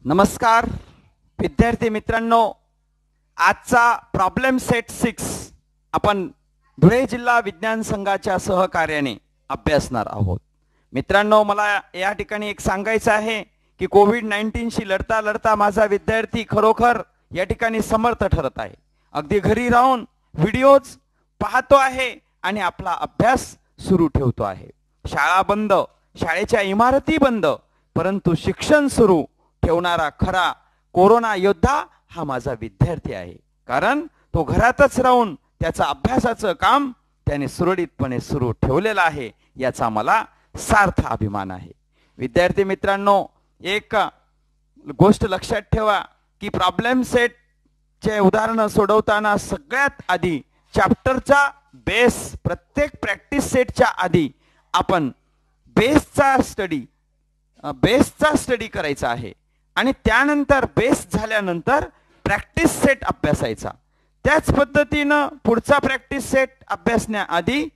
नमस्कार विद्यार्थी मित्रांनो, आजचा प्रॉब्लेम सेट 6 आपण धुळे जिल्हा विज्ञान संघाच्या सहकार्याने अभ्यासणार आहोत. मित्रांनो, मला या ठिकाणी एक सांगायचं आहे की कोविड-19 शी लढता लढता माझा विद्यार्थी खरोखर या ठिकाणी समर्थ ठरत आहे. अगदी घरी राहून व्हिडिओज पाहतो आहे आणि आपला अभ्यास सुरू ठेवतो आहे. शाळा बंद, शाळेच्या इमारती बंद, परंतु शिक्षण सुरू ठेवणारा खरा कोरोना योद्धा हा माझा विद्यार्थी आहे. कारण तो घरातच राहून त्याचा अभ्यासाचं काम त्याने सुरळीतपणे सुरू ठेवलेलं आहे, याचा मला सार्थ अभिमान आहे. विद्यार्थी मित्रांनो, एक गोष्ट लक्षात ठेवा की प्रॉब्लेम सेटचे उदाहरण सोडवताना सगळ्यात आधी चॅप्टरचा बेस, प्रत्येक प्रॅक्टिस सेटच्या आधी आपण बेसचा स्टडी करायचा आहे आणि त्यानंतर बेस झाल्यानंतर प्रॅक्टिस सेट अभ्यासायचा. त्याच पद्धतीनं पुढचा प्रॅक्टिस सेट अभ्यासण्याआधी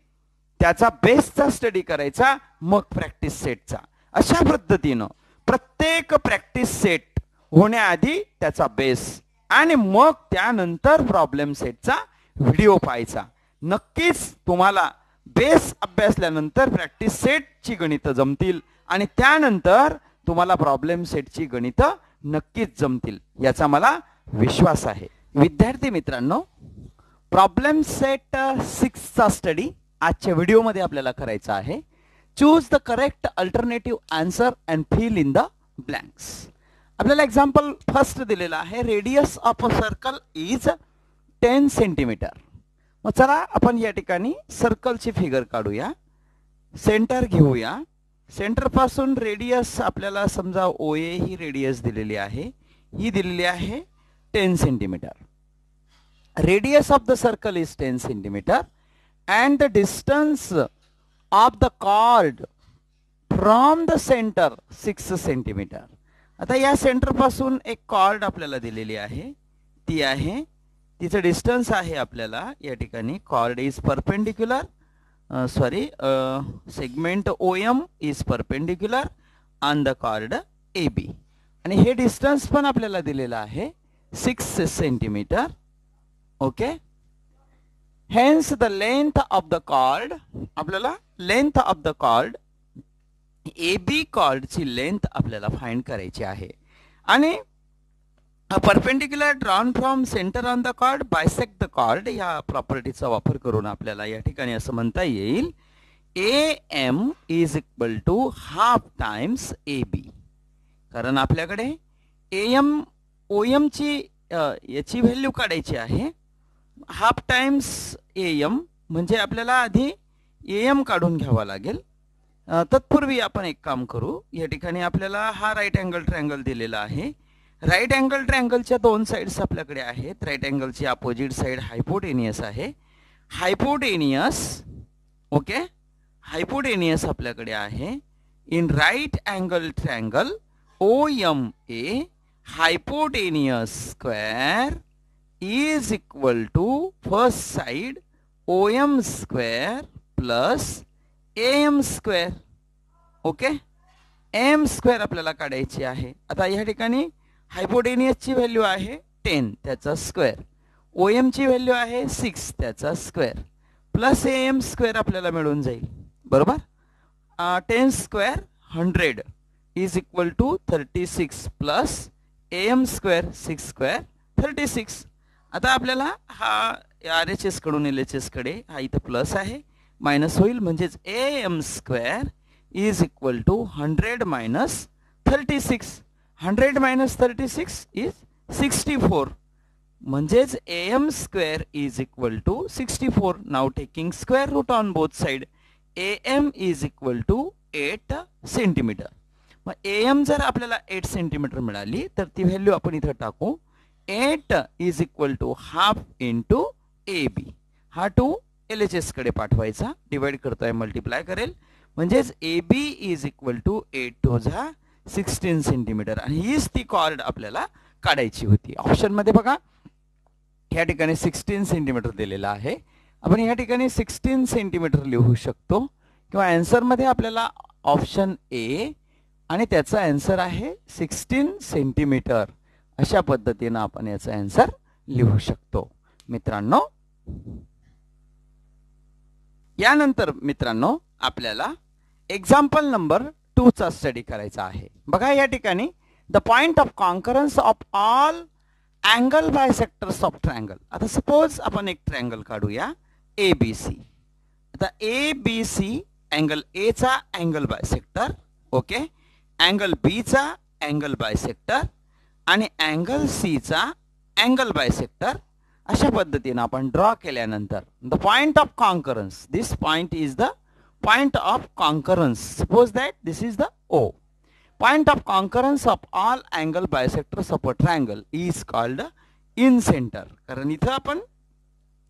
त्याचा बेसचा स्टडी करायचा, मग प्रॅक्टिस सेटचा. अशा पद्धतीनं प्रत्येक प्रॅक्टिस सेट होण्याआधी त्याचा बेस आणि मग त्यानंतर प्रॉब्लेम सेटचा व्हिडिओ पाहायचा. नक्कीच तुम्हाला बेस अभ्यासल्यानंतर प्रॅक्टिस सेटची गणितं जमतील आणि त्यानंतर तुम्हाला प्रॉब्लेम सेटची गणितं नक्कीच जमतील, याचा मला विश्वास आहे. विद्यार्थी मित्रांनो, प्रॉब्लेम सेट 6 चा स्टडी आजच्या व्हिडिओमध्ये आपल्याला करायचा आहे. Choose the correct alternative answer and fill in the blanks. आपल्याला एक्झाम्पल फर्स्ट दिलेला आहे, radius of a circle is 10 centimetre. मग चला आपण या ठिकाणी सर्कलची फिगर काढूया, सेंटर घेऊया. सेंटर पासून रेडियस आपल्याला समजा OA ही रेडियस दिलेली आहे, ही दिलेली आहे 10 centimetre. Radius of the circle is 10 centimetre and the distance of the chord from the centre 6 centimetre. आता या सेंटर पासून एक कॉर्ड आपल्याला दिलेली आहे, ती आहे, तिचं डिस्टन्स आहे आपल्याला या ठिकाणी. Chord is perpendicular, segment OM is perpendicular on the chord AB आणि हे डिस्टन्स पण आपल्याला दिलेला आहे 6 centimetre. Okay, hence the length of the chord, आपल्याला length of the chord AB कॉर्डची लेंथ आपल्याला फाइंड करायची आहे. आणि perpendicular drawn from centre on the chord bisect the chord या प्रॉपर्टीचा वापर करून आपल्याला या ठिकाणी असं म्हणता येईल, AM is equal to half times AB. कारण आपल्याकडे OM ची याची व्हॅल्यू काढायची आहे, हाफ टाइम्स AM म्हणजे आपल्याला आधी AM काढून घ्यावा लागेल. तत्पूर्वी आपण एक काम करू, या ठिकाणी आपल्याला हा राईट अँगल ट्रायंगल दिलेला आहे. राईट अँगल ट्रायंगलच्या दोन साइड्स आपल्याकडे आहेत. राईट अँगलची अपोजिट साइड हायपोटेनियस आहे. हायपोटेनियस, ओके, हायपोटेनियस आपल्याकडे आहे. In right angle triangle OMA hypotenuse square is equal to first side OM square plus AM square. Okay, AM square आपल्याला काढायची आहे. आता या ठिकाणी हायपोटेनियसची व्हॅल्यू आहे 10, त्याचा स्क्वेअर. OM ची व्हॅल्यू आहे 6, त्याचा स्क्वेअर प्लस AM स्क्वेअर आपल्याला मिळून जाईल, बरोबर. 10 square 100 is equal to 36 plus AM square 6 square 36. आता आपल्याला हा RHS कडून LHS कडे हा इथं प्लस आहे, मायनस होईल, म्हणजेच AM square is equal to 100 minus 36. 100 minus 36 is 64. म्हणजेच AM square is equal to 64. Now taking square root on both side, AM is equal to 8 centimetre. मग AM जर आपल्याला 8 सेंटीमीटर मिळाली तर ती व्हॅल्यू आपण इथं टाकू. 8 is equal to half into AB. हा 2 LHS कडे पाठवायचा, डिवाइड करतोय, मल्टिप्लाय करेल, म्हणजेच AB is equal to 8 two 16 centimetre. आणि हीच ती कॉर्ड आपल्याला काढायची होती. ऑप्शन मध्ये बघा, या ठिकाणी 16 सेंटीमीटर दिलेला आहे. आपण या ठिकाणी 16 सेंटीमीटर लिहू शकतो किंवा आन्सर मध्ये आपल्याला ऑप्शन A आणि त्याचा आन्सर आहे 16 सेंटीमीटर. अशा पद्धतीने आपण याचा आन्सर लिहू शकतो मित्रांनो. यानंतर मित्रांनो आपल्याला एक्झाम्पल नंबर 2 चा स्टडी करायचा आहे. बघा या ठिकाणी the point of concurrence of all angle bisectors of triangle. आता सपोज आपण एक ट्रायंगल काढूया ABC. आता ABC अँगल ए चा अँगल बायसेक्टर, ओके, अँगल बी चा अँगल बायसेक्टर आणि अँगल सी चा अँगल बायसेक्टर. अशा पद्धतीने आपण ड्रॉ केल्यानंतर the point of concurrence, this point is the point of concurrence. Suppose that this is the O. Point of concurrence of all angle bisectors of a triangle is called in center. कारण इथं आपण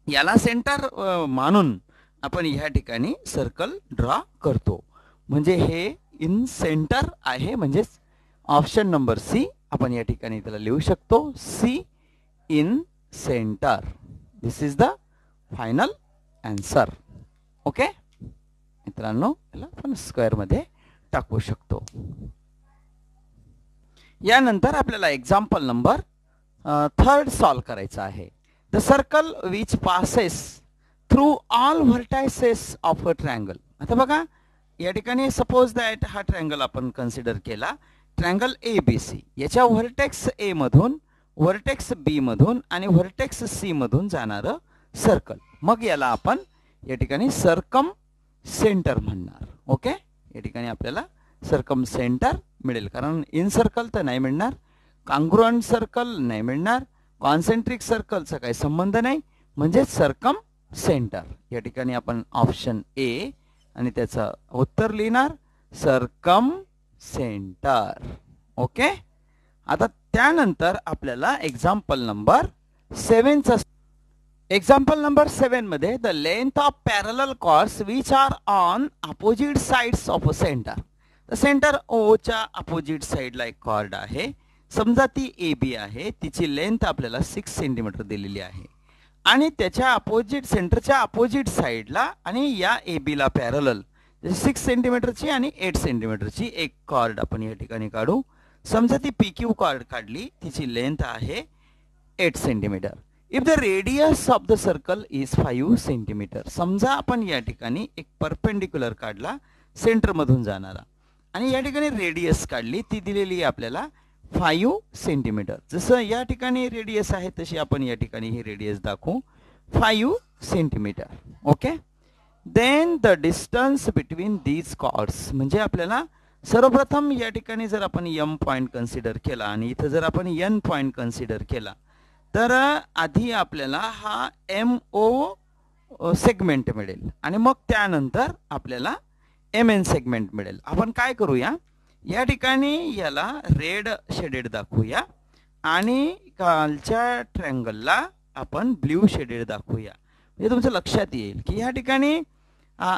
याला centre मानून आपण या ठिकाणी circle draw करतो. म्हणजे हे इन सेंटर आहे. म्हणजेच ऑप्शन नंबर सी आपण या ठिकाणी त्याला लिहू शकतो. See in centre. This is the final answer. Okay मित्रांनो, याला आपण स्क्वेअर मध्ये टाकू शकतो. यानंतर आपल्याला एक्झाम्पल नंबर 3 सॉल्व करायचा आहे. The circle which passes through all vertices of a triangle. आता बघा या ठिकाणी सपोज दॅट हा ट्रायंगल आपण कन्सिडर केला, ट्रायंगल ABC. याच्या व्हर्टेक्स ए मधून, व्हर्टेक्स बी मधून आणि व्हर्टेक्स सी मधून जाणारं सर्कल. मग याला आपण या ठिकाणी सर्कम सेंटर म्हणणार. ओके, या ठिकाणी आपल्याला सर्कम सेंटर मिळेल. कारण इन सर्कल तर नाही मिळणार, कॉन्ग्रुएंट सर्कल नाही मिळणार, कॉन्सेंट्रिक सर्कलचा काही संबंध नाही. म्हणजे सर्कम सेंटर. या ठिकाणी आपण ऑप्शन ए आणि त्याचं उत्तर लिहिणार सर्कम सेंटर. ओके, आता त्यानंतर आपल्याला एक्झाम्पल नंबर 7 चा. एक्झाम्पल नंबर 7 मध्ये the length of parallel chords which are on opposite sides of a centre. Centre O च्या अपोजिट साइडला एक कॉर्ड आहे. समजा ती AB आहे, तिची लेंथ आपल्याला 6 सेंटीमीटर दिलेली आहे आणि त्याच्या अपोजिट सेंटरच्या अपोजिट साइडला आणि या AB ला पॅरलल 6 सेंटीमीटरची आणि 8 सेंटीमीटरची एक कॉर्ड आपण या ठिकाणी काढू. समजा ती PQ कॉर्ड काढली, तिची लेंथ आहे 8 centimetre. If the radius of the circle is 5 centimetre. समजा आपण या ठिकाणी एक परपेंडिक्युलर काढला सेंटर मधून जाणारा आणि या ठिकाणी रेडियस काढली, ती दिलेली आहे आपल्याला 5 सेंटीमीटर. जसं या ठिकाणी रेडियस आहे तशी आपण या ठिकाणी ही रेडियस दाखवू 5 centimetre. Okay, then the distance between these chords. म्हणजे आपल्याला सर्वप्रथम या ठिकाणी जर आपण M पॉइंट कन्सिडर केला आणि इथं जर आपण N पॉइंट कन्सिडर केला तर आधी आपल्याला हा MO सेगमेंट मिळेल आणि मग त्यानंतर आपल्याला MN सेगमेंट मिळेल. आपण काय करूया, या ठिकाणी याला रेड शेडेड दाखवूया आणि खालच्या ट्रायंगलला आपण ब्ल्यू शेडेड दाखवूया. म्हणजे तुमच्या लक्षात येईल की या ठिकाणी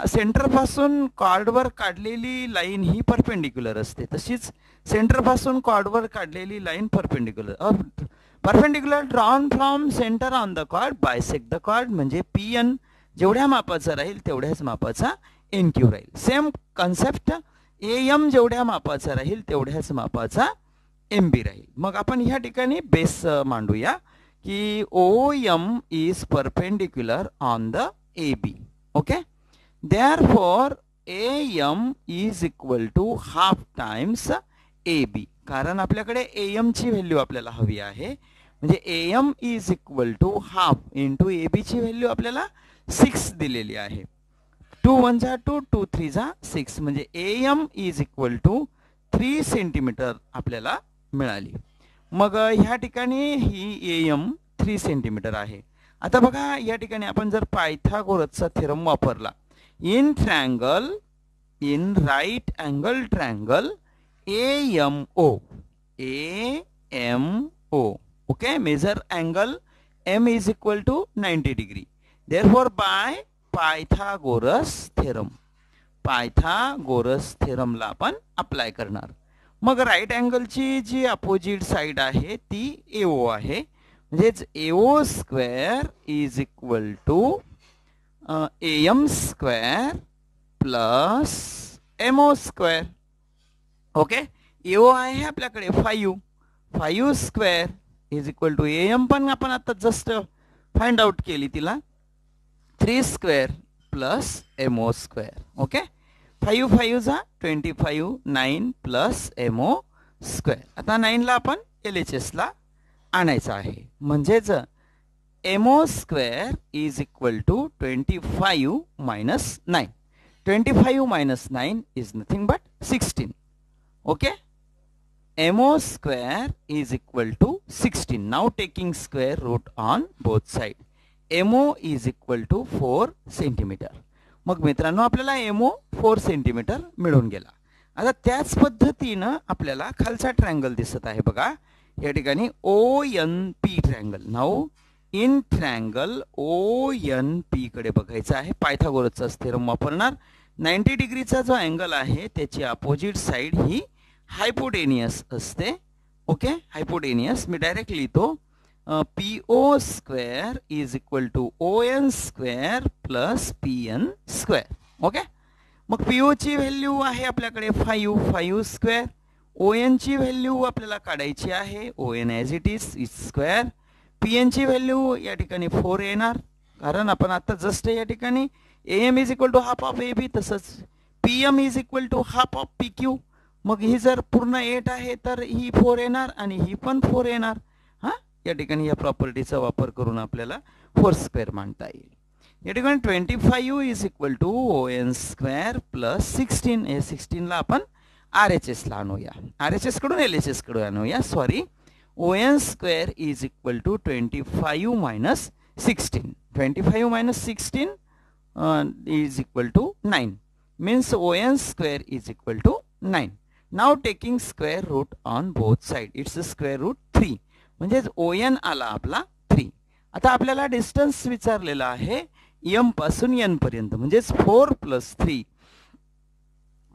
सेंटर पासून कॉर्डवर काढलेली लाईन ही परपेंडिक्युलर असते. तशीच सेंटर पासून कॉर्डवर काढलेली line perpendicular drawn from centre on the chord bisect the chord. म्हणजे PN जेवढ्या मापाचा राहील तेवढ्याच मापाचा NQ राहील. सेम कन्सेप्ट AM जेवढ्या मापाचा राहील तेवढ्याच मापाचा MB राहील. मग आपण ह्या ठिकाणी बेस मांडूया की OM is perpendicular on the AB. Okay, therefore AM is equal to half times AB. कारण आपल्याकडे AM ची व्हॅल्यू आपल्याला हवी आहे. म्हणजे AM is equal to half into AB ची व्हॅल्यू आपल्याला 6 दिलेली आहे. 2 1 जा 2 2 3 जा 6. म्हणजे AM is equal to 3 centimetre आपल्याला मिळाली. मग ह्या ठिकाणी ही AM 3 सेंटीमीटर आहे. आता बघा या ठिकाणी आपण जर पायथागोरसचा थेरम वापरला, in triangle, in right angle triangle AMO, okay, measure angle M is equal to 90 degree. Therefore by Pythagoras theorem, Pythagoras थेरमला आपण अप्लाय करणार. मग राईट अँगलची जी अपोजिट साइड आहे ती AO आहे. म्हणजेच AO square is equal to AM square plus MO square. Okay. AO आहे आपल्याकडे 5 square is equal to M पण आपण आता जस्ट फाइंड आउट केली तिला 3 square plus MO square. Okay. 5 जा 25 9 प्लस एमओ स्क्वेअर. आता 9 ला आपण LHS ला आणायचं आहे म्हणजेच MO square is equal to 25 minus 9. 25 minus 9 is nothing but 16. Okay. MO square is equal to 16. Now taking square root on both sides. MO is equal to 4 centimeter. मग मित्रांनो आपल्याला MO 4 सेंटीमीटर मिळून गेला. आता त्याच पद्धतीनं आपल्याला खालचा ट्रायंगल दिसत आहे बघा या ठिकाणी ONP triangle. Now in triangle ONP कडे बघायचं आहे. पायथागोरसचा थेरम वापरणार. 90 डिग्रीचा जो अँगल आहे त्याची अपोजिट साइड ही हायपोटेनियस असते. ओके. हायपोटेनियस मी डायरेक्ट लिहितो PO square is equal to ON square plus PN square. Okay. मग PO ची व्हॅल्यू आहे आपल्याकडे 5 स्क्वेअर. ON ची व्हॅल्यू आपल्याला काढायची आहे. ON as it is square. PN ची व्हॅल्यू या ठिकाणी 4 येणार कारण आपण आता जस्ट या ठिकाणी AM is equal to half of AB तसंच PM is equal to half of PQ. मग ही जर पूर्ण 8 आहे तर ही 4 येणार आणि ही पण 4 येणार. हां या ठिकाणी या प्रॉपर्टीचा वापर करून आपल्याला 4 स्क्वेअर मांडता येईल. या ठिकाणी 25 is equal to ON square plus 16. हे 16 ला आपण RHS ला आणूया. RHS कडून LHS कडून आणूया. Sorry. ON square is equal to 25 minus 16. 25 minus 16 is equal to 9 means ON square is equal to 9. Now taking square root on both sides it's square root 3 म्हणजे ON आला आपला 3. आता आपल्याला distance विचारलेला आहे M पासून N पर्यंत म्हणजे 4 plus 3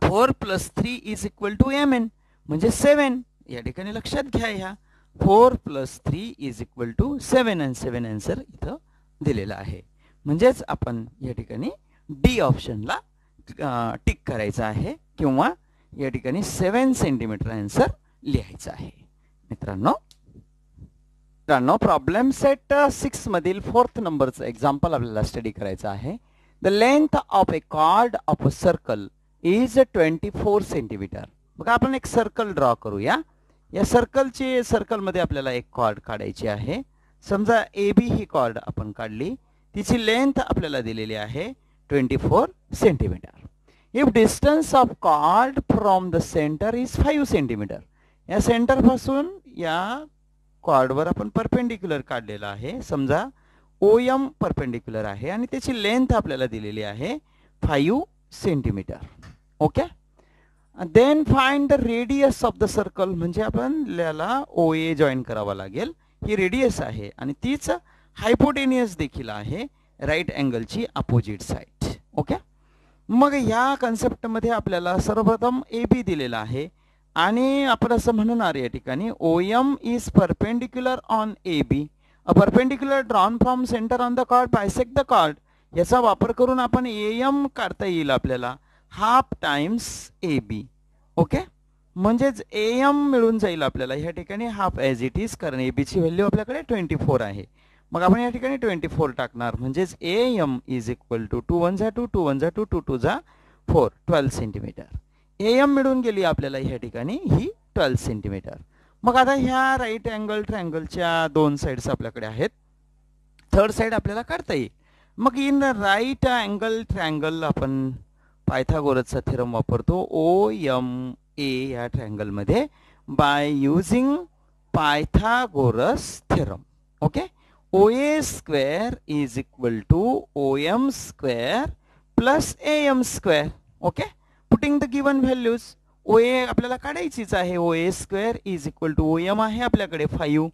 4 plus 3 is equal to MN म्हणजे 7. या ठिकाणी लक्षात घ्या ह्या 4 plus 3 is equal to 7 and 7 answer इथं दिलेला आहे. म्हणजेच आपण या ठिकाणी डी ऑप्शनला टिक करायचं आहे किंवा या ठिकाणी 7 सेंटीमीटर आन्सर लिहायचा आहे. मित्रांनो प्रॉब्लेम सेट 6 मधील 4th नंबरचं एक्झाम्पल आपल्याला स्टडी करायचं आहे. The length of a chord of a circle is 24 centimetre. बघा आपण एक सर्कल ड्रॉ करूया. या सर्कलमध्ये आपल्याला एक कॉर्ड काढायची आहे. समजा AB ही कॉर्ड आपण काढली. तिची लेंथ आपल्याला दिलेली आहे 24 centimetre. If distance of chord from the centre is 5 centimetre. या सेंटर पासून या कॉर्डवर आपण परपेंडिक्युलर काढलेला आहे. समजा OM परपेंडिक्युलर आहे आणि त्याची लेंथ आपल्याला दिलेली आहे 5 centimetre. Okay. Then find the radius of the circle म्हणजे आपल्याला OA जॉईन करावा लागेल. ही रेडियस आहे आणि तीच हायपोटेनियस देखील आहे राईट अँगलची अपोजिट साइड. ओके. मग या कन्सेप्टमध्ये आपल्याला सर्वप्रथम AB दिलेला आहे आणि आपण असं म्हणणार या ठिकाणी OM is perpendicular on AB. A perpendicular drawn from centre on the chord bisect the chord. याचा वापर करून आपण AM काढता येईल आपल्याला हाफ टाइम्स AB. ओके. म्हणजेच AM मिळून जाईल आपल्याला या ठिकाणी हाफ ॲज इट इज कारण AB ची व्हॅल्यू आपल्याकडे 24 आहे. मग आपण या ठिकाणी 24 टाकणार म्हणजेच AM इज इक्वल टू 2 1 जा 2 2 1 जा 2 2 2 जा 4 12 सेंटीमीटर. AM मिळून गेली आपल्याला या ठिकाणी ही 12 सेंटीमीटर. मग आता ह्या राईट अँगल ट्रायंगलच्या 2 साइड्स आपल्याकडे आहेत. थर्ड साइड आपल्याला काढता येईल. मग इन राईट अँगल ट्रायंगल आपण पायथागोरसचा थेरम वापरतो OMA या ट्रायंगल मध्ये by using Pythagoras theorem. Okay. OA square is equal to OM square plus AM square. Okay. Putting the given values OA आपल्याला काढायचीच आहे. OA square is equal to OM आहे आपल्याकडे 5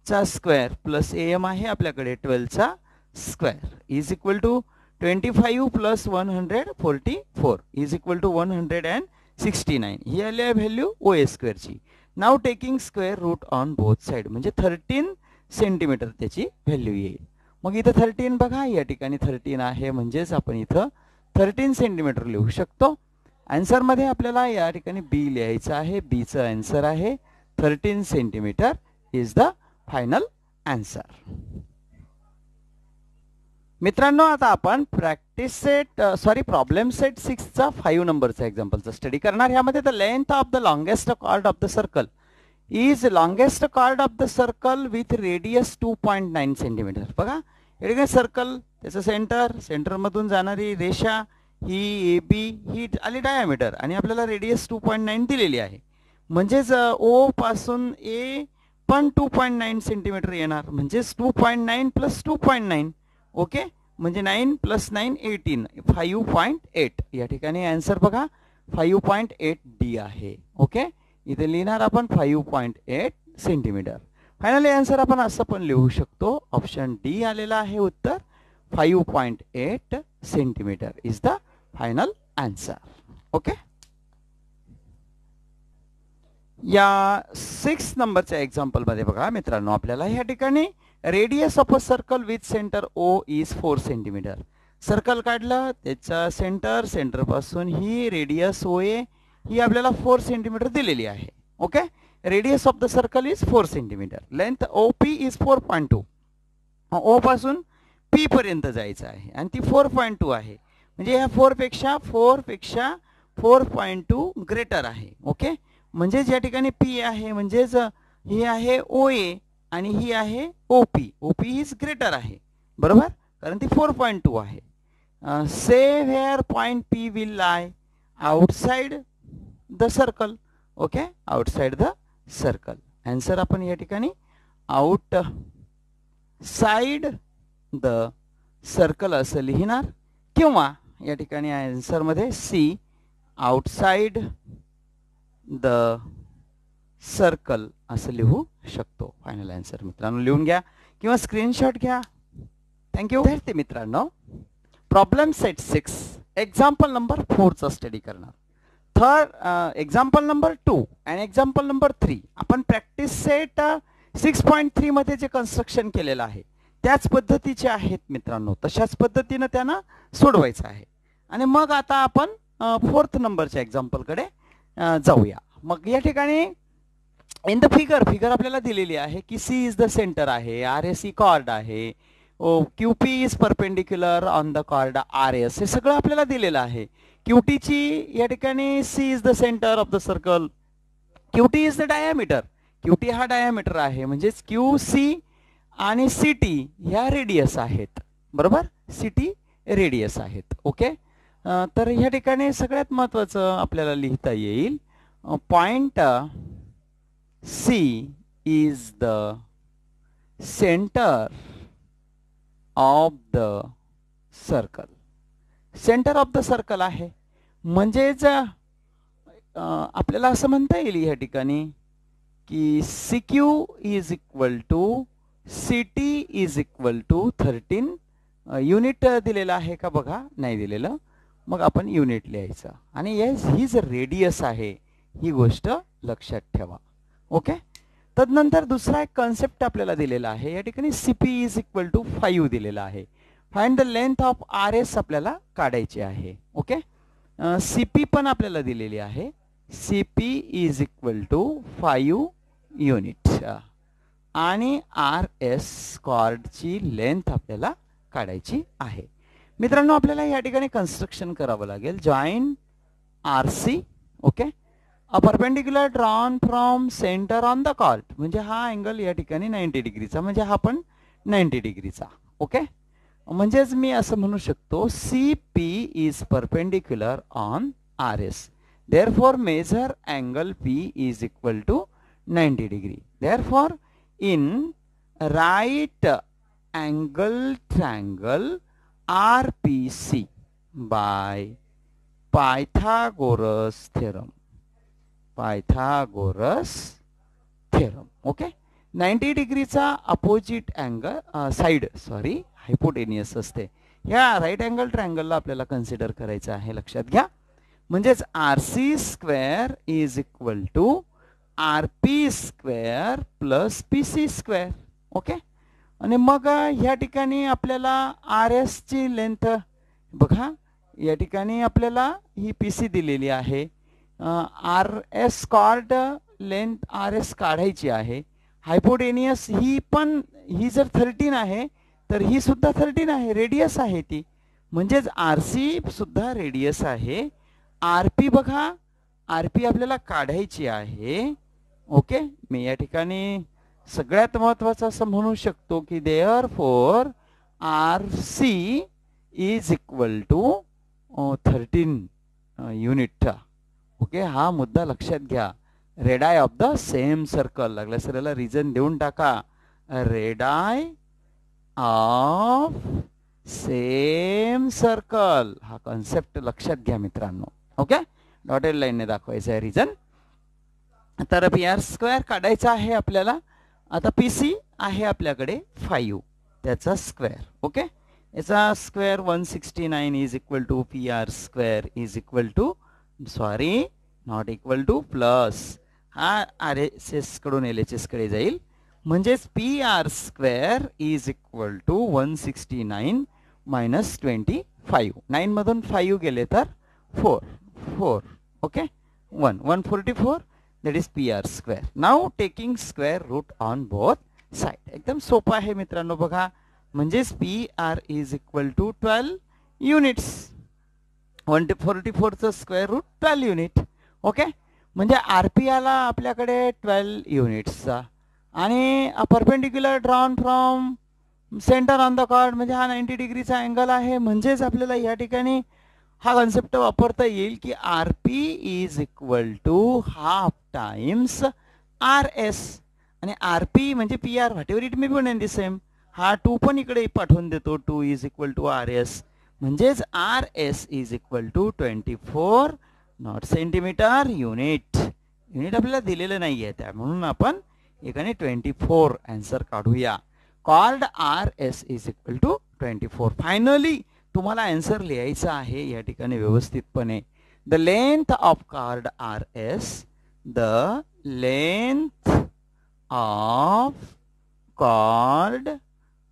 चा स्क्वेअर प्लस AM आहे आपल्याकडे 12 चा square is equal to 25 plus 144 is equal to 169. ही आली आहे व्हॅल्यू OA स्क्वेअरची. Now taking square root on both side म्हणजे 13 सेंटीमीटर त्याची व्हॅल्यू येईल. मग इथं 13 बघा या ठिकाणी 13 आहे म्हणजेच आपण इथं 13 सेंटीमीटर लिहू शकतो. आन्सर मध्ये आपल्याला या ठिकाणी बी लिहायचं आहे. बीचं आन्सर आहे 13 centimetre is the final answer. मित्रांनो आता आपण प्रॉब्लेम सेट 6 चा 5 नंबरचा एक्झाम्पलचा स्टडी करणार. यामध्ये the length of the longest chord of the circle is longest chord of the circle with radius 2.9 centimetre. बघा या ठिकाणी सर्कल, त्याचं सेंटरमधून जाणारी रेषा ही ए बी ही आली डायमीटर आणि आपल्याला रेडियस 2.9 दिलेली आहे. म्हणजेच ओ पासून ए पण 2.9 सेंटीमीटर येणार. म्हणजेच 2.9 प्लस 2.9 ओके, म्हणजे 9 प्लस 9 18 5.8. या ठिकाणी आन्सर बघा 5.8 डी आहे. ओके, इथे लिहिणार आपण 5.8 सेंटीमीटर. फायनली आन्सर आपण असं पण लिहू शकतो, ऑप्शन डी आलेला आहे उत्तर 5.8 centimetre is the final answer. Okay, या 6 नंबरच्या एक्झाम्पल मध्ये बघा मित्रांनो आपल्याला या ठिकाणी radius of a circle with centre O is 4 centimetre. Circle काढलं, त्याचा सेंटर पासून ही रेडियस ओ ए ही आपल्याला 4 सेंटीमीटर दिलेली आहे. Okay, radius of the circle is 4 centimetre. Length O P is 4.2. O पासून पी पर्यंत जायचं आहे आणि ती 4.2 आहे. म्हणजे ह्या 4 पेक्षा 4.2 ग्रेटर आहे. ओके, म्हणजेच या ठिकाणी पी आहे, म्हणजेच ही आहे ओ ए आणि ही आहे O P. O P is greater आहे, बरोबर, कारण ती 4.2 आहे. Say where point P will lie outside the circle. Okay, outside the circle. Answer आपण या ठिकाणी आउट साइड द सर्कल असं लिहिणार, किंवा या ठिकाणी आन्सर मध्ये सी आउटसाइड द सर्कल असं लिहू शकतो. फायनल आन्सर मित्रांनो लिहून घ्या किंवा स्क्रीनशॉट घ्या. थँक्यू. विद्यार्थी मित्रांनो प्रॉब्लेम सेट 6 एक्झाम्पल नंबर 4 चा स्टडी करणार. एक्झाम्पल नंबर 2 आणि एक्झाम्पल नंबर 3 आपण प्रॅक्टिस सेट 6.3 मध्ये जे कन्स्ट्रक्शन केलेलं आहे त्याच पद्धतीचे आहेत मित्रांनो. तशाच पद्धतीने त्यांना सोडवायचं आहे. आणि मग आता आपण 4th नंबरच्या एक्झाम्पल कडे जाऊया. मग या ठिकाणी इन द फिगर आपल्याला दिलेली आहे की सी इज द सेंटर आहे, आर एस ई कॉर्ड आहे, Q P is perpendicular on the chord R S. हे सगळं आपल्याला दिलेलं आहे. क्यूटी ची या ठिकाणी C is the centre of the circle, QT is the diameter. QT हा डायमीटर आहे, म्हणजेच क्यू सी आणि सी टी ह्या रेडियस आहेत, बरोबर, सी टी रेडियस आहेत. ओके, तर ह्या ठिकाणी सगळ्यात महत्त्वाचं आपल्याला लिहिता येईल point C is the centre of the circle. Centre of the circle आहे, म्हणजेच आपल्याला असं म्हणता येईल या ठिकाणी की C Q is equal to C T is equal to 13 unit दिलेलं आहे का बघा, नाही दिलेलं. मग आपण युनिट लिहायचं आणि ही जर रेडियस आहे ही गोष्ट लक्षात ठेवा. ओके, तदनंतर दुसरा एक कॉन्सेप्ट आपल्याला दिलेला आहे या ठिकाणी सीपी इज इक्वल टू 5 दिलेला आहे. Find the length of R S आपल्याला काढायची आहे. ओके, सीपी पण आपल्याला दिलेली आहे. CP is equal to 5 unit आणि आर एस कॉर्डची लेंथ आपल्याला काढायची आहे. मित्रांनो आपल्याला या ठिकाणी कन्स्ट्रक्शन करावं लागेल. Join R C. Okay, a perpendicular drawn from centre on the chord. म्हणजे हा अँगल या ठिकाणी 90 डिग्रीचा, म्हणजे हा पण 90 डिग्रीचा. ओके, म्हणजेच मी असं म्हणू शकतो C P is perpendicular on R S. Therefore measure angle P is equal to 90 degree. Therefore in right angle triangle RPC by Pythagoras theorem. ओके, 90 डिग्रीचा अपोजिट अँगल साइड हायपोटेनियस असते. या राईट अँगल ट्रायंगलला आपल्याला consider करायचं आहे, लक्षात घ्या. म्हणजेच RC square is equal to RP square plus PC square. Okay, आणि मग ह्या ठिकाणी आपल्याला आर एस ची लेंथ बघा या ठिकाणी आपल्याला ही PC दिलेली आहे. RS कॉर्ड लेंथ RS काढायची आहे. हायपोटेनियस ही जर 13 आहे तर ही सुद्धा 13 आहे, रेडियस आहे ती, म्हणजेच RC सुद्धा रेडियस आहे. RP बघा, RP आपल्याला काढायची आहे. ओके, मी या ठिकाणी सगळ्यात महत्त्वाचं असं म्हणू शकतो की therefore RC is equal to 13 unit. Okay, हा मुद्दा लक्षात घ्या. Radii of the same circle, लागल्या सराला रिझन देऊन टाका. रेडाय ऑफ सेम सर्कल हा कॉन्सेप्ट लक्षात घ्या मित्रांनो. ओके, डॉटेड लाईनने दाखवायचं आहे रिझन. तर PR² काढायचा आहे आपल्याला. आता PC आहे आपल्याकडे 5, त्याचा स्क्वेअर. ओके, याचा square 169 is equal to PR² is equal to, sorry not equal to, plus हा RSS कडून LHS कडे जाईल, म्हणजेच PR² is equal to 169 minus 25. 9 मधून 5 गेले तर 4. Okay, 144, that is PR². Now taking square root on both side. एकदम सोपं आहे मित्रांनो. बघा, म्हणजेच PR is equal to 12 units. 144 चं स्क्वेअर रूट 12 युनिट. ओके, म्हणजे RP आला आपल्याकडे 12 युनिट्सचा, आणि perpendicular drawn from centre on the chord, म्हणजे हा 90 डिग्रीचा अँगल आहे. म्हणजेच आपल्याला या ठिकाणी हा कॉन्सेप्ट वापरता येईल की RP is equal to half times RS, आणि RP म्हणजे PR, whatever it may be one and the same. हा 2 पण इकडे पाठवून देतो. 2 इज इक्वल टू RS, म्हणजेच RS is equal to 24 not centimetre unit. Unit आपल्याला दिलेलं नाही आहे, त्या म्हणून आपण एकाने 24 आन्सर काढूया. Chord RS is equal to 24. Finally तुम्हाला आन्सर लिहायचा आहे या ठिकाणी व्यवस्थितपणे. The length of chord RS, the length of chord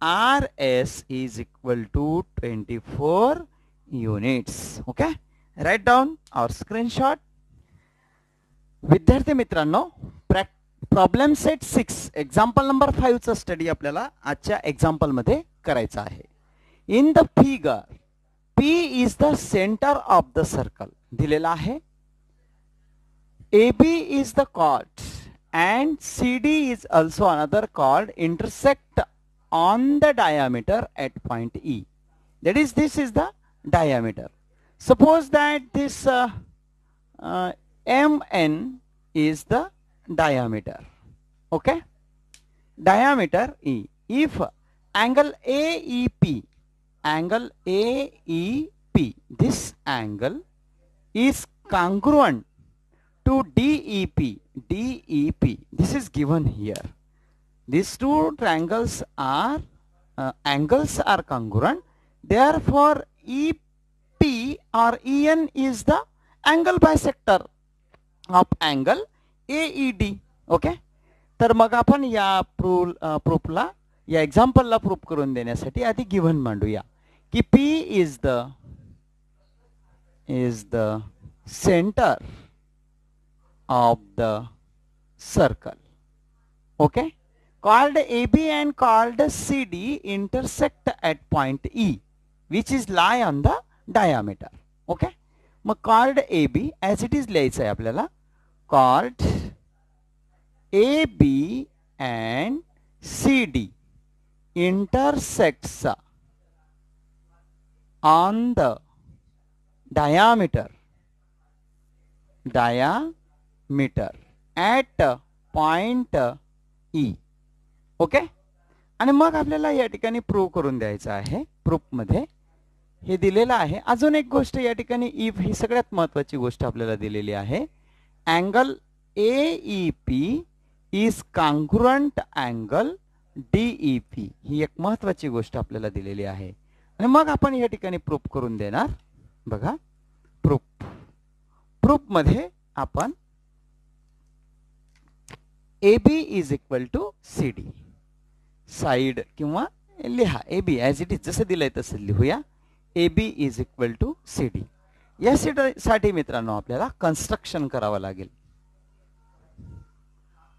RS is equal to 24 units. Okay, right down और स्क्रीनशॉट. विद्यार्थी मित्रांनो, प्रॉब्लेम सेट 6 एक्झाम्पल नंबर 5 चा स्टडी आपल्याला आजच्या एक्झाम्पल मध्ये करायचा आहे. In the figure P is the centre of the circle दिलेला आहे. AB is the chord and CD is also another chord intersect on the diameter at point E. That is, this is the diameter. Suppose that this MN is the diameter. Okay, diameter E. If angle AEP, this angle is congruent to DEP, this is given here. These two triangles are angles are congruent, therefore EP or EN is the angle bisector of angle AED. okay, तर मग आपण या प्रूफला, या एक्झाम्पलला proof करून देण्यासाठी आधी given मांडूया की P is the center of the circle. Okay, chord AB and chord CD intersect at point E, which is lie on the diameter. Okay, मग chord AB as it is लिहायचं आहे आपल्याला. chord AB and CD intersects on the diameter at point E. Okay, आणि मग आपल्याला या ठिकाणी prove करून द्यायचं आहे. प्रूफ मध्ये हे दिलेलं आहे. अजून एक गोष्ट या ठिकाणी इफ, ही सगळ्यात महत्त्वाची गोष्ट आपल्याला दिलेली आहे. Angle AEP is congruent angle DEP, ही एक महत्त्वाची गोष्ट आपल्याला दिलेली आहे. आणि मग आपण या ठिकाणी प्रूफ करून देणार. बघा, प्रूफ मध्ये आपण AB is equal to CD, side किंवा लिहा AB ॲज इट इज, जसं दिलंय तसं लिहूया. AB is equal to CD. यासाठी मित्रांनो आपल्याला कन्स्ट्रक्शन करावं लागेल.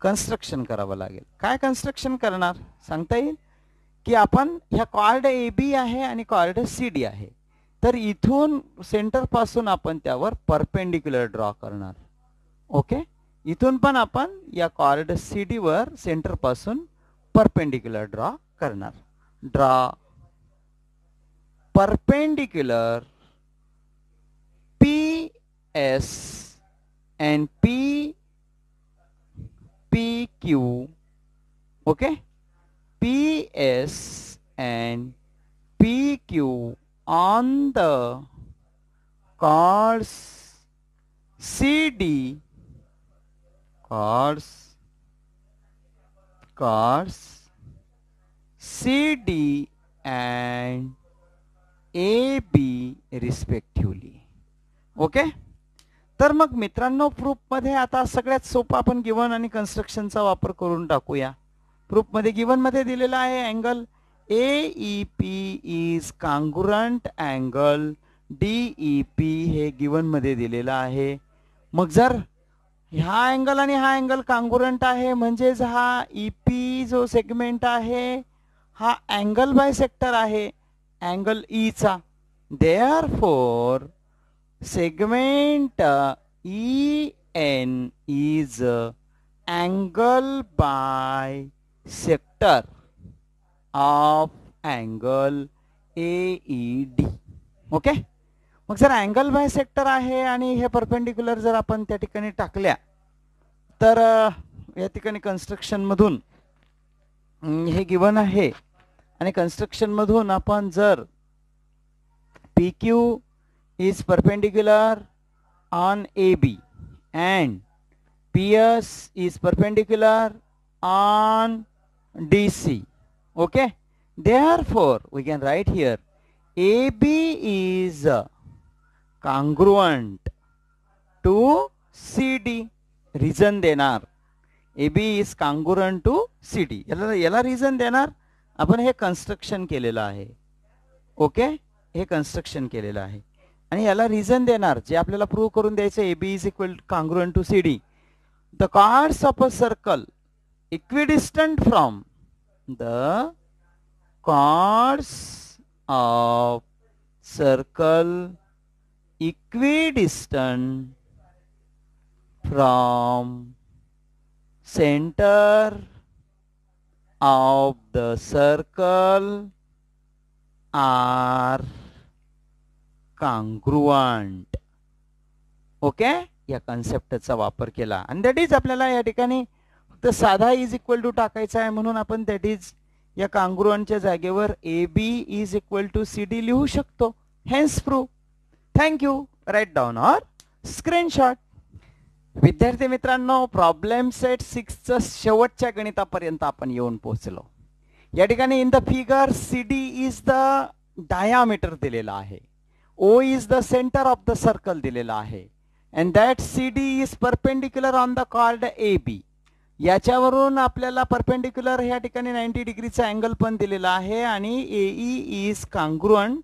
कन्स्ट्रक्शन करावं लागेल. काय कन्स्ट्रक्शन करणार सांगता येईल की आपण ह्या कॉर्ड AB आहे आणि कॉर्ड CD आहे, तर इथून सेंटर पासून आपण त्यावर परपेंडिक्युलर ड्रॉ करणार. ओके, इथून पण आपण या कॉर्ड CD वर सेंटर पासून परपेंडिक्युलर ड्रॉ करणार. Draw perpendicular PS and PQ. Okay, PS and PQ on the chords CD, chords CD and AB respectively. Okay, तर मग मित्रांनो प्रूफ मध्ये आता सगळ्यात सोपा आपण गिवन आणि कन्स्ट्रक्शनचा वापर करून टाकूया. प्रूफ मध्ये गिवन मध्ये दिलेला आहे angle AEP is congruent angle DEP, हे गिवन मध्ये दिलेला आहे. मग जर हा अँगल आणि हा अँगल कॉन्ग्रुएंट आहे म्हणजेच हा EP जो सेगमेंट आहे हा अँगल बायसेक्टर आहे अँगल E चा. Therefore segment EN is angle bisector of angle AED. Okay, मग जर अँगल बायसेक्टर आहे आणि हे परपेंडिक्युलर जर आपण त्या ठिकाणी टाकल्या तर या ठिकाणी कन्स्ट्रक्शन मधून हे गिवन आहे आणि कन्स्ट्रक्शन मधून आपण जर PQ is perpendicular on AB and PS is perpendicular on DC. Okay, therefore we can write here AB is congruent to CD. Reason देणार AB is congruent to CD. याला reason देणार आपण हे कन्स्ट्रक्शन केलेलं आहे. ओके, हे construction केलेलं आहे आणि याला रिझन देणार जे आपल्याला प्रूव्ह करून द्यायचं AB is equal congruent to CD. The chords of a circle equidistant from the chords of circle equidistant from centre of the circle are congruent. Okay, या कन्सेप्टचा वापर केला आणि दॅट इज आपल्याला या ठिकाणी फक्त साधा इज इक्वल टू टाकायचा आहे म्हणून आपण दॅट इज या कॉन्ग्रुएंटच्या जागेवर AB is equal to CD लिहू शकतो. Hence proof. Thank you. Right down or screenshot. विद्यार्थी मित्रांनो, प्रॉब्लेम सेट 6च्या शेवटच्या गणितापर्यंत आपण येऊन पोहोचलो. या ठिकाणी in the figure CD is the diameter दिलेला आहे, O is the center of the circle दिलेला आहे and that CD is perpendicular on the chord AB. याच्यावरून आपल्याला परपेंडिक्युलर या ठिकाणी 90 डिग्रीचा अँगल पण दिलेला आहे आणि AE is congruent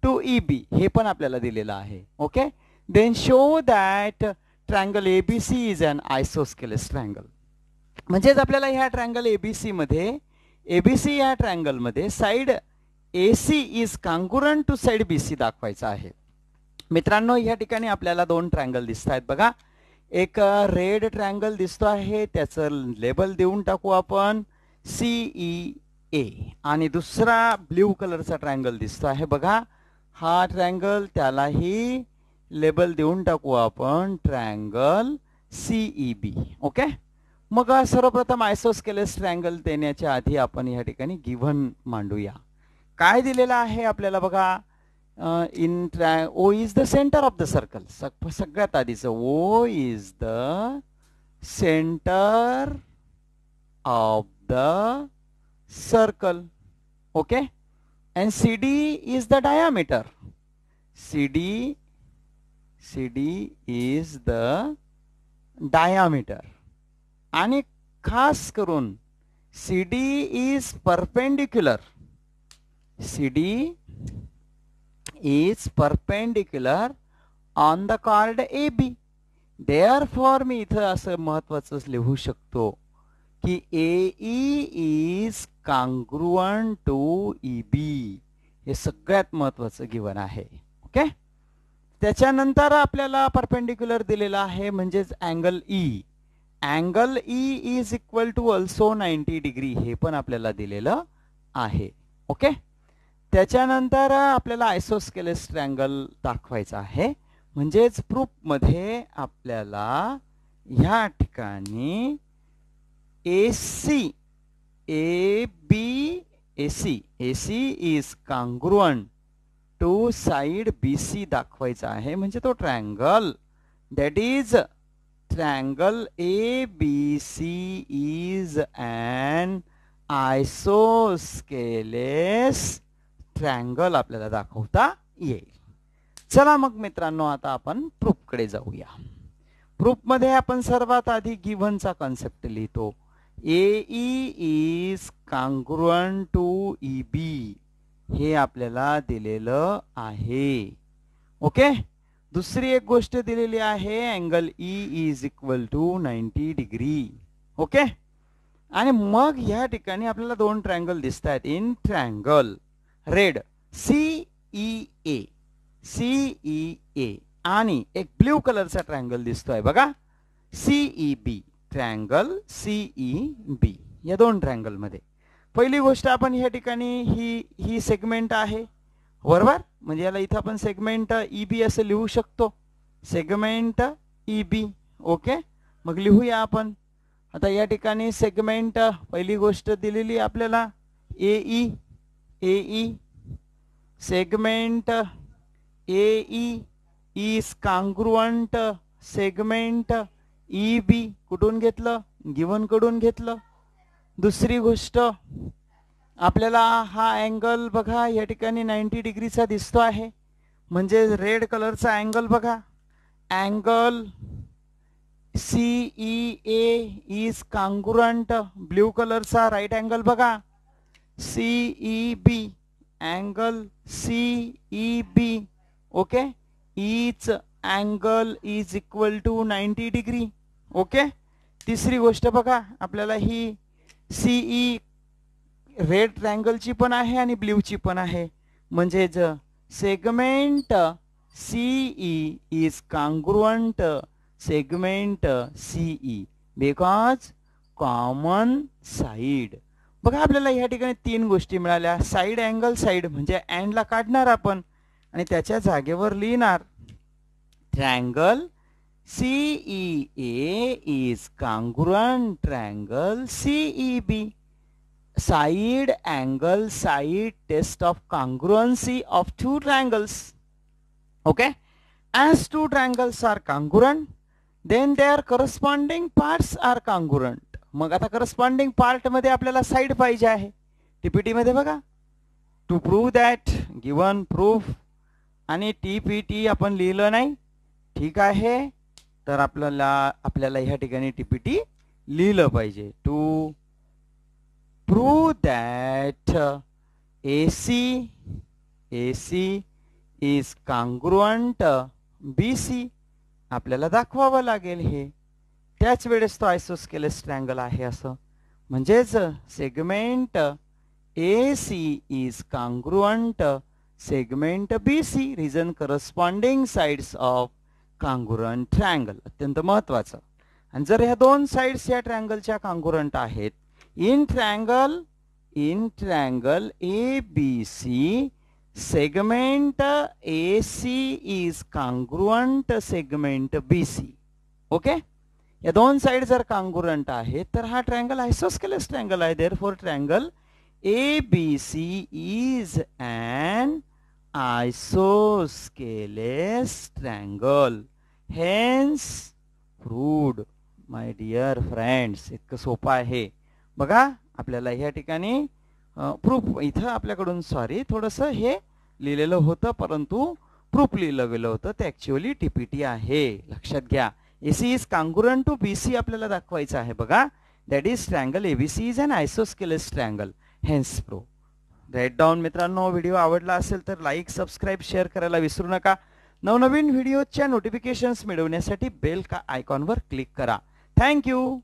to EB हे पण आपल्याला दिलेलं आहे. Okay, then show that triangle ABC is an isosceles triangle. म्हणजेच आपल्याला ह्या ट्रायंगल ABC मध्ये ABC या ट्रायंगल मध्ये side AC is congruent to side BC दाखवायचा आहे. मित्रांनो, या ठिकाणी आपल्याला दोन ट्रायंगल दिसत आहेत बघा. एक रेड ट्रायंगल दिसतो आहे, त्याचं लेबल देऊन टाकू आपण CEA आणि दुसरा ब्ल्यू कलरचा ट्रायंगल दिसतो आहे बघा. हा ट्रायंगल त्यालाही लेबल देऊन टाकू आपण ट्रायंगल CEB. ओके, मग सर्वप्रथम आयसोस्केलेस ट्रायंगल देण्याच्या आधी आपण या ठिकाणी गिव्हन मांडूया. काय दिलेलं आहे आपल्याला बघा. In O is the centre of the circle. सगळ्यात आधीचं O is the centre of the circle. Okay, and CD is the diameter. CD is the diameter. आणि खास करून CD is perpendicular. CD is perpendicular on the chord AB. Therefore मी इथं असं महत्वाचं लिहू शकतो की AE is congruent to EB. हे सगळ्यात महत्वाचं गिवन आहे. ओके, त्याच्यानंतर आपल्याला परपेंडिक्युलर दिलेला आहे म्हणजेच angle E. Angle E is equal to also 90 degree, हे पण आपल्याला दिलेलं आहे. ओके, त्याच्यानंतर आपल्याला आयसोस्केलेस ट्रायंगल दाखवायचा आहे. म्हणजेच प्रूफ मध्ये आपल्याला ह्या ठिकाणी AC is congruent to side BC दाखवायचा आहे. म्हणजे तो triangle that is triangle ABC is an isosceles triangle आपल्याला दाखवता येईल. चला मग मित्रांनो, आता आपण प्रूफ कडे जाऊया. प्रूफ मध्ये आपण सर्वात आधी गिव्हनचा कॉन्सेप्ट लिहितो. AE is congruent to EB, हे आपल्याला दिलेलं आहे. ओके, दुसरी एक गोष्ट दिलेली आहे, angle E is equal to 90 degree. Okay, आणि मग या ठिकाणी आपल्याला दोन ट्रायंगल दिसत आहेत इन ट्रायंगल रेड CEA आणि एक ब्ल्यू कलरचा ट्रायंगल दिसतोय बघा CEB. ट्रायंगल CEB या दोन ट्रायंगल मध्ये पहिली गोष्ट आपण या ठिकाणी ही सेगमेंट आहे बरोबर. म्हणजे याला इथं आपण सेगमेंट EB असं लिहू शकतो, सेगमेंट EB. ओके, मग लिहूया आपण आता या ठिकाणी सेगमेंट. पहिली गोष्ट दिलेली आपल्याला AE segment AE is congruent segment EB. कुठून घेतलं? गिव्हन कडून घेतलं. दुसरी गोष्ट आपल्याला हा अँगल बघा या ठिकाणी 90 डिग्रीचा दिसतो आहे. म्हणजे रेड कलरचा अँगल बघा, angle CEA is congruent. Blue कलरचा राईट अँगल बघा CEB, angle CEB. Okay, each angle is equal to 90 degree. Okay, तिसरी गोष्ट बघा आपल्याला ही CE रेड ट्रायंगलची पण आहे आणि ब्ल्यूची पण आहे. म्हणजे segment CE is congruent segment CE because common side. बघा आपल्याला या ठिकाणी तीन गोष्टी मिळाल्या. साइड अँगल, साइड म्हणजे अँडला काढणार आपण आणि त्याच्या जागेवर लिहिणार triangle CEA is congruent triangle CEB. Side angle, side test of congruency of two triangles. Okay, as two triangles are congruent, then their corresponding parts are congruent. मग आता corresponding part मध्ये आपल्याला side पाहिजे आहे. TPT मध्ये बघा, to prove that given proof आणि TPT आपण लिहिलं नाही. ठीक आहे, तर आपल्याला ह्या ठिकाणी TPT लिहिलं पाहिजे. to prove that AC is congruent BC आपल्याला दाखवावं लागेल हे. त्याच वेळेस तो आयसोस्केलेस ट्रायंगल आहे असं. म्हणजेच segment AC is congruent segment BC, reason corresponding sides of congruent triangle. अत्यंत महत्वाचं. आणि जर ह्या दोन साइड्स या ट्रायंगलच्या कॉन्ग्रुएंट आहेत in triangle ABC, segment AC is congruent segment BC. Okay, या दोन साइड जर कॉन्ग्रुएंट आहेत तर हा ट्रायंगल आयसोस्केलेस ट्रायंगल आहे. Therefore triangle ABC is an isosceles triangle. Hence proved. My dear friends, इतकं सोपं आहे. बघा आपल्याला या ठिकाणी प्रूफ इथं आपल्याकडून सॉरी थोडंसं हे लिहिलेलं होतं, परंतु प्रूफ लिहिलं गेलं होतं ते ऍक्च्युअली TPT आहे. लक्षात घ्या. AC is congruent to BC आपल्याला दाखवायचं आहे. बघा, that is triangle ABC is an isosceles triangle. Hence proof. Write down मित्रांनो. व्हिडिओ आवडला असेल तर लाईक, सबस्क्राईब, शेअर करायला विसरू नका. नवनवीन व्हिडिओच्या नोटिफिकेशन्स मिळवण्यासाठी बेल का आयकॉनवर क्लिक करा. थँक्यू.